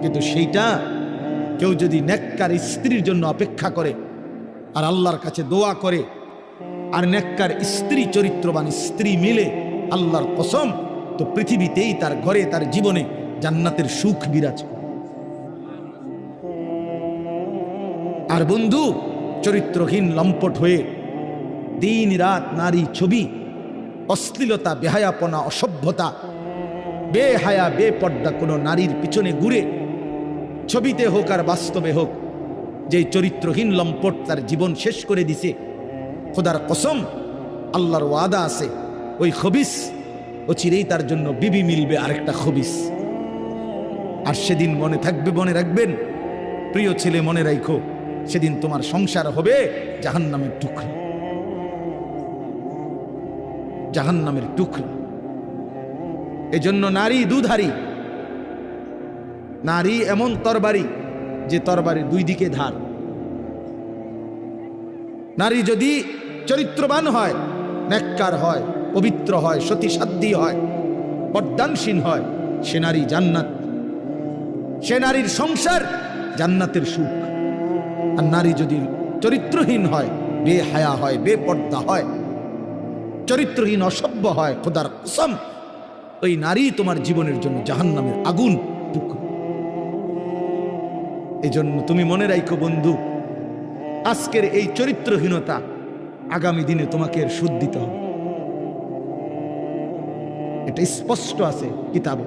কিন্তু সেইটা কেউ যদি নেককার স্ত্রীর জন্য অপেক্ষা করে আর আল্লাহর কাছে দোয়া করে আর নেককার স্ত্রী চরিত্রবান স্ত্রী মিলে, আল্লাহর কসম, তো পৃথিবীতেই তার ঘরে তার জীবনে জান্নাতের সুখ বিরাজ করে। আর বন্ধু, চরিত্রহীন লম্পট হয়ে দিন রাত নারী ছবি, অশ্লীলতা, বেহায়াপনা, অসভ্যতা, বেহায়া বেপর্দা কোনো নারীর পিছনে ঘুরে, ছবিতে হোক আর বাস্তবে হোক, যে চরিত্রহীন লম্পট তার জীবন শেষ করে দিছে, খোদার কসম, আল্লাহর ওয়াদা আছে ওই খবিস ও চিরেই তার জন্য বিবি মিলবে আরেকটা খবিস। আর সেদিন মনে থাকবে, মনে রাখবেন প্রিয় ছেলে, মনে রাখো, সেদিন তোমার সংসার হবে জাহান্নামের টুকরা, জাহান্নামের টুকরা। এজন্য নারী দুধারী, নারী এমন তরবারি যে তরবারির দুই দিকে ধার। নারী যদি চরিত্রবান হয়, নেককার হয়, পবিত্র হয়, সতীসাধ্যী হয়, পর্দানসীন হয়, সে নারী জান্নাত, সে নারীর সংসার জান্নাতের সুখ। আর নারী যদি চরিত্রহীন হয়, বেহায়া হয়, বেপর্দা হয়, চরিত্রহীন অসভ্য হয়, খোদার কসম, ওই নারী তোমার জীবনের জন্য জাহান্নামের আগুন টুকরো। এজন্য তুমি মনে রাখো বন্ধু, আজকের এই চরিত্রহীনতা আগামী দিনে তোমাকে এর সুদ দিতে হবে। এটা স্পষ্ট আছে কিতাবে।